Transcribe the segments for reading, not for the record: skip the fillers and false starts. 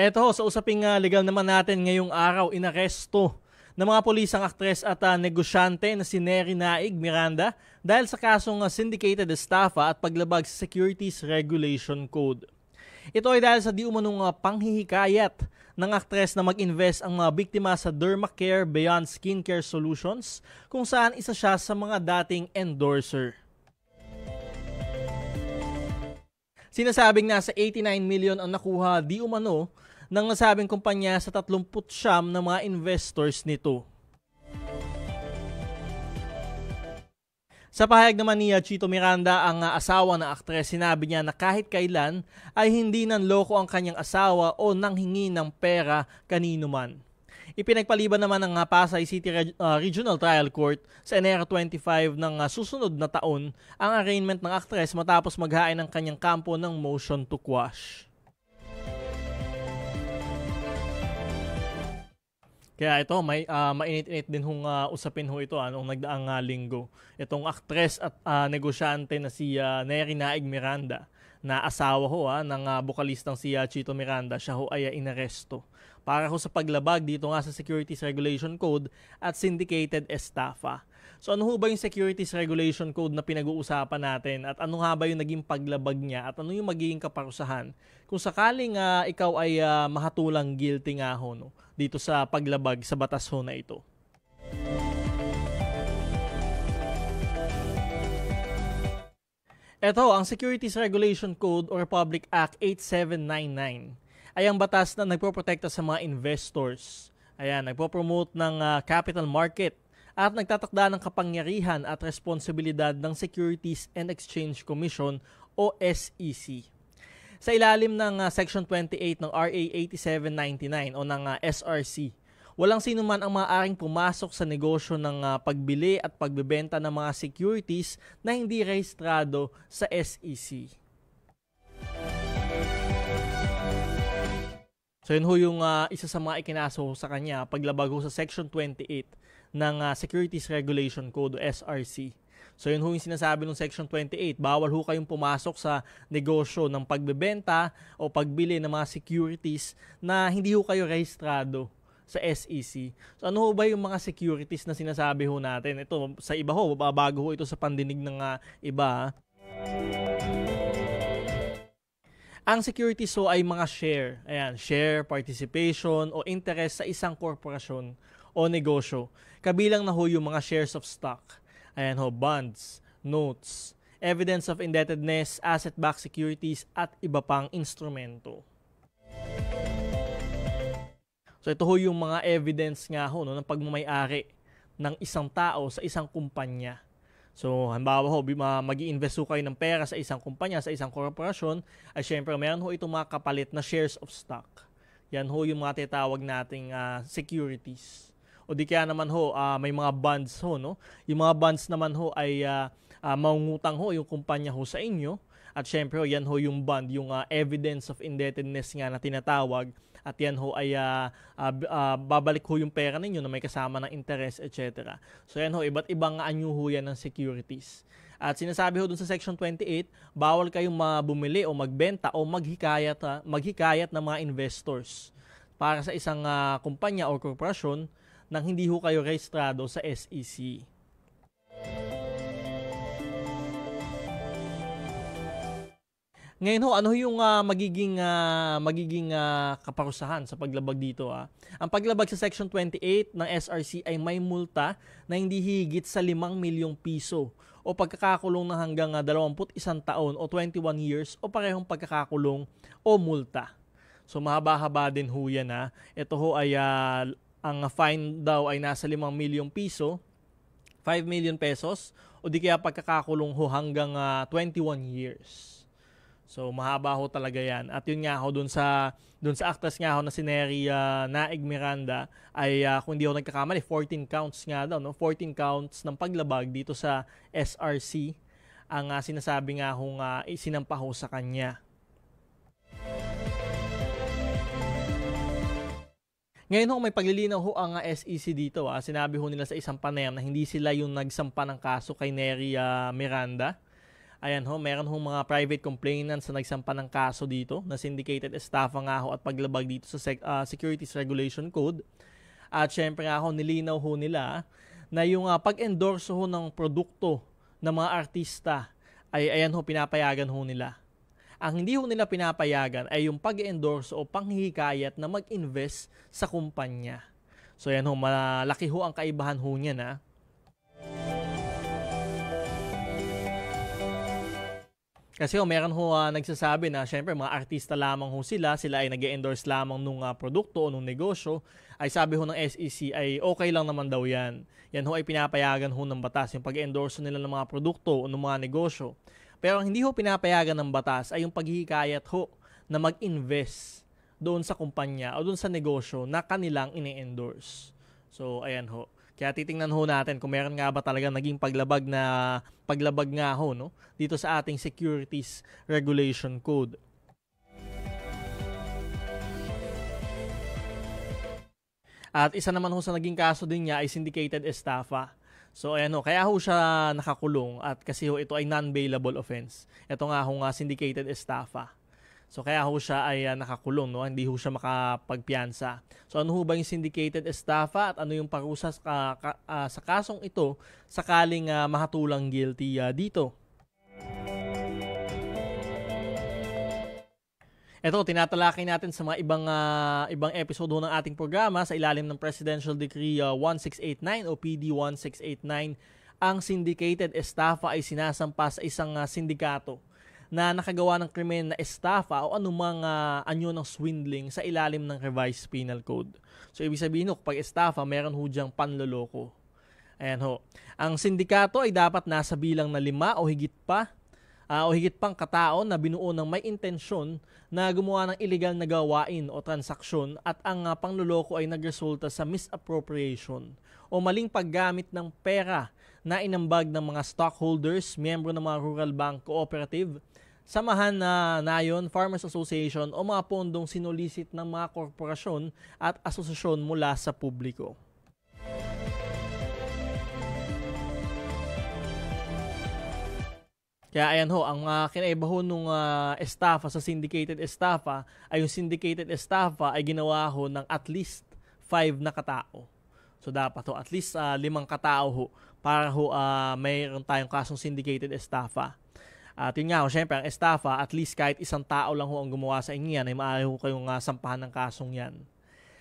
Eto, sa usaping legal naman natin ngayong araw, inaresto ng mga pulis ang aktres at negosyante na si Neri Naig Miranda dahil sa kasong syndicated estafa at paglabag sa Securities Regulation Code. Ito ay dahil sa di umanong panghihikayat ng aktres na mag-invest ang mga biktima sa Dermacare Beyond Skincare Solutions kung saan isa siya sa mga dating endorser. Sinasabing nasa 89 million ang nakuha di umano ng nasabing kumpanya sa 39 na mga investors nito. Sa pahayag naman ni Chito Miranda, ang asawa ng aktres, sinabi niya na kahit kailan ay hindi nanloko ang kanyang asawa o nanghingi ng pera kanino man. Ipinagpaliban naman ng Pasay City Regional Trial Court sa Enero 25 ng susunod na taon ang arraignment ng aktres matapos maghain ng kanyang kampo ng motion to quash. Kaya ito, mainit-init din hong usapin ho ito nung nagdaang linggo. Itong aktres at negosyante na si Neri Naig Miranda, na asawa ho ng bokalistang si Chito Miranda, siya ho ay inaresto para ho sa paglabag dito nga sa Securities Regulation Code at syndicated estafa. So ano ho ba yung Securities Regulation Code na pinag-uusapan natin at ano nga ba yung naging paglabag niya at ano yung magiging kaparusahan kung sakaling ikaw ay mahatulang guilty nga ho dito sa paglabag sa batas ho na ito. Ito, ang Securities Regulation Code or Republic Act 8799 ay ang batas na nagpoprotekta sa mga investors. Ayan, nagpopromote ng capital market at nagtatakda ng kapangyarihan at responsibilidad ng Securities and Exchange Commission o SEC. Sa ilalim ng Section 28 ng RA 8799 o ng SRC, walang sino man ang maaaring pumasok sa negosyo ng pagbili at pagbebenta ng mga securities na hindi rehistrado sa SEC. So yun ho yung isa sa mga ikinaso sa kanya paglabag ho sa Section 28 ng Securities Regulation Code o SRC. So yun ho yung sinasabi ng Section 28, bawal ho kayong pumasok sa negosyo ng pagbebenta o pagbili ng mga securities na hindi ho kayo rehistrado sa SEC. So ano ho ba yung mga securities na sinasabi ho natin? Ito, sa iba ho, bago ho ito sa pandinig ng iba. Ang securities ho ay mga share. Ayan, share, participation o interest sa isang korporasyon o negosyo. Kabilang na ho yung mga shares of stock. Ayan ho, bonds, notes, evidence of indebtedness, asset-backed securities at iba pang instrumento. So ito ho yung mga evidence nga ho ng pagmamay-ari ng isang tao sa isang kumpanya. So, halimbawa ho, mag-i-invest ho kayo ng pera sa isang kumpanya, sa isang korporasyon, ay syempre meron ho itong mga kapalit na shares of stock. Yan ho yung mga tinatawag nating securities. O di kaya naman ho, may mga bonds ho, no? Yung mga bonds naman ho ay mangungutang ho yung kumpanya ho sa inyo. At syempre ho, yan ho yung bond, yung evidence of indebtedness nga na tinatawag. At yan ho ay babalik ho yung pera ninyo na may kasama ng interest, etc. So yan ho, iba't ibang anyo ho yan ng securities. At sinasabi ho dun sa Section 28, bawal kayong bumili o magbenta o maghikayat ng mga investors para sa isang kumpanya o korporasyon nang hindi ho kayo rehistrado sa SEC. Ngayon ho, ano yung magiging kaparusahan sa paglabag dito? Ang paglabag sa Section 28 ng SRC ay may multa na hindi higit sa 5 milyong piso o pagkakakulong ng hanggang 21 taon o 21 years o parehong pagkakakulong o multa. So mahaba-haba din ho yan. Ito ho ay ang fine daw ay nasa 5 milyong piso, 5 million pesos o di kaya pagkakakulong ho hanggang 21 years. So mahaba ho talaga yan. At yun nga ho, dun sa actress nga ho na si Neri Naig Miranda ay kung hindi ho nagkakamali, 14 counts nga daw, no? 14 counts ng paglabag dito sa SRC ang sinasabi nga ho isinampa ho sa kanya. Ngayon ho, may paglilinaw ho ang SEC dito. Sinabi ho nila sa isang panayam na hindi sila yung nagsampa ng kaso kay Neri Miranda. Ayan ho, meron ho mga private complainants na nagsampa ng kaso dito na syndicated estafa nga ho at paglabag dito sa Securities Regulation Code. At syempre nga ho, nilinaw ho nila na yung pag-endorse ho ng produkto ng mga artista ay ayan ho, pinapayagan ho nila. Ang hindi ho nila pinapayagan ay yung pag-endorse o panghihikayat na mag-invest sa kumpanya. So ayan ho, malaki ho ang kaibahan ho niya na. Kasi meron ho nagsasabi na syempre mga artista lamang ho sila ay nag-endorse lamang nung produkto o nung negosyo, ay sabi ho ng SEC ay okay lang naman daw yan. Yan ho ay pinapayagan ho ng batas, yung pag-endorse nila ng mga produkto o ng mga negosyo. Pero ang hindi ho pinapayagan ng batas ay yung paghihikayat ho na mag-invest doon sa kumpanya o doon sa negosyo na kanilang ine-endorse. So ayan ho. Kaya titingnan ho natin kung meron nga ba talaga naging paglabag nga ho no dito sa ating Securities Regulation Code. At isa naman ho sa naging kaso din niya ay syndicated estafa. So ayan ho, kaya ho siya nakakulong at kasi ho ito ay non-bailable offense. Ito nga ho syndicated estafa. So kaya ho siya ay nakakulong, no? Hindi ho siya makapagpiyansa. So ano ho ba yung syndicated estafa at ano yung parusa sa kasong ito sakaling mahatulang guilty dito? Ito, tinatalakay natin sa mga ibang episode ng ating programa sa ilalim ng Presidential Decree 1689 o PD 1689. Ang syndicated estafa ay sinasampa sa isang sindikato na nakagawa ng krimen na estafa o anumang anyo ng swindling sa ilalim ng Revised Penal Code. So, ibig sabihin ho, kapag estafa, meron ho diyang panloloko. Ayan ho. Ang sindikato ay dapat nasa bilang na 5 o higit pang katao na binuo ng may intensyon na gumawa ng illegal na gawain o transaksyon at ang pangloloko ay nagresulta sa misappropriation o maling paggamit ng pera na inambag ng mga stockholders, miyembro ng mga rural bank cooperative, samahan na nayon, Farmers Association o mga pondong sinulisit ng mga korporasyon at asosasyon mula sa publiko. Kaya ayan ho, ang kinaiba ho nung estafa sa syndicated estafa ay yung syndicated estafa ay ginawa ho ng at least 5 na katao. So dapat ho, at least 5 katao ho para ho mayroon tayong kasong syndicated estafa. At yun nga ho, syempre ang estafa, at least kahit isang tao lang ho ang gumawa sa inyo yan, ay maaari ho kayong sampahan ng kasong yan.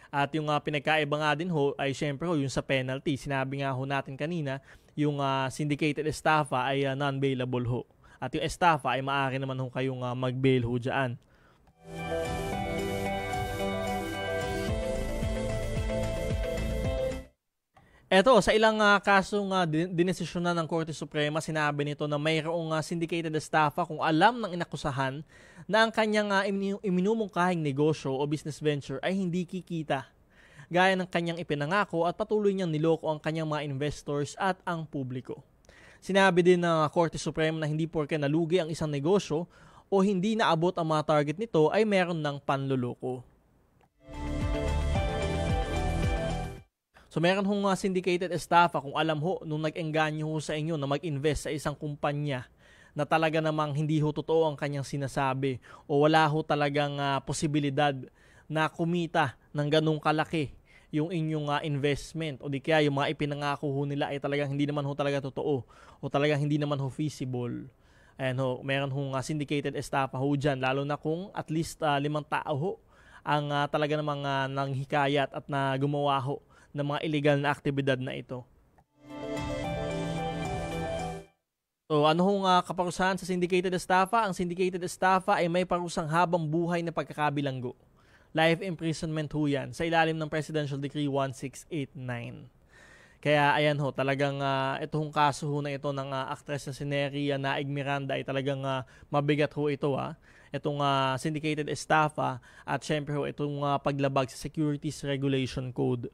At yung pinagkaiba nga din ho ay syempre ho yung sa penalty. Sinabi nga ho natin kanina, yung syndicated estafa ay non-bailable ho. At yung estafa ay maaari naman ho kayong mag-bail ho dyan. Eto, sa ilang kasong dinesisyonan ng Korte Suprema, sinabi nito na mayroong syndicated estafa kung alam ng inakusahan na ang kanyang iminumungkahing negosyo o business venture ay hindi kikita, gaya ng kanyang ipinangako at patuloy niyang niloko ang kanyang mga investors at ang publiko. Sinabi din ng Korte Suprema na hindi porke nalugi ang isang negosyo o hindi naabot ang mga target nito ay meron ng panloloko. So meron hong syndicated estafa kung alam ho nung nag-engganyo ho sa inyo na mag-invest sa isang kumpanya na talaga namang hindi ho totoo ang kanyang sinasabi o wala ho talagang posibilidad na kumita ng ganung kalaki yung inyong investment o di kaya yung mga ipinangako ho nila ay talagang hindi naman ho talaga totoo o talagang hindi naman ho feasible. Ayan ho, meron hong syndicated estafa ho dyan, lalo na kung at least 5 tao ho ang talaga namang nanghikayat at na gumawa ho ng mga illegal na aktibidad na ito. So ano hong kaparusahan sa syndicated estafa? Ang syndicated estafa ay may parusang habang buhay na pagkakabilanggo. Life imprisonment ho yan sa ilalim ng Presidential Decree 1689. Kaya ayan ho, talagang itong kaso ho na ito ng actress na si Neria Naig Miranda ay talagang mabigat ho ito itong syndicated estafa at syempre ho itong paglabag sa Securities Regulation Code.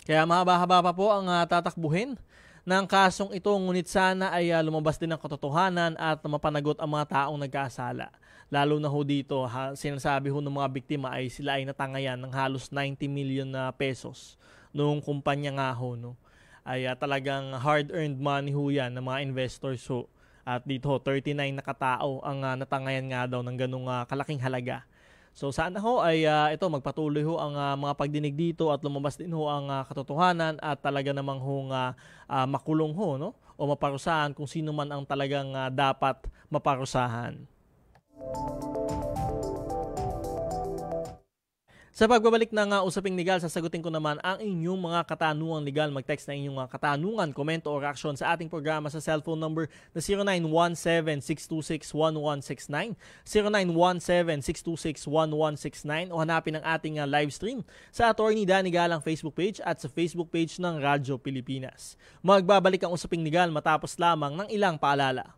Kaya mahaba-haba pa po ang tatakbuhin ng kasong ito, ngunit sana ay lumabas din ang katotohanan at mapanagot ang mga taong nagkasala. Lalo na ho dito, sinasabi ho ng mga biktima ay sila ay natangayan ng halos 90 million na pesos noong kumpanya nga ho. No? ay talagang hard-earned money ho yan ng mga investors ho. At dito ho, 39 na katao ang natangayan nga daw ng ganung kalaking halaga. So sana ho ay ito magpatuloy ho ang mga pagdinig dito at lumabas din ho ang katotohanan at talaga namang ho makulong ho, no? O maparusahan kung sino man ang talagang dapat maparusahan. Sa pagbabalik ng Usaping Legal, sasagutin ko naman ang inyong mga katanungang legal. Mag-text na inyong katanungan, komento o reaksyon sa ating programa sa cellphone number na 0917-626-1169, 0917-626-1169 o hanapin ang ating live stream sa Attorney Danny Galang Facebook page at sa Facebook page ng Radyo Pilipinas. Magbabalik ang Usaping Legal matapos lamang ng ilang paalala.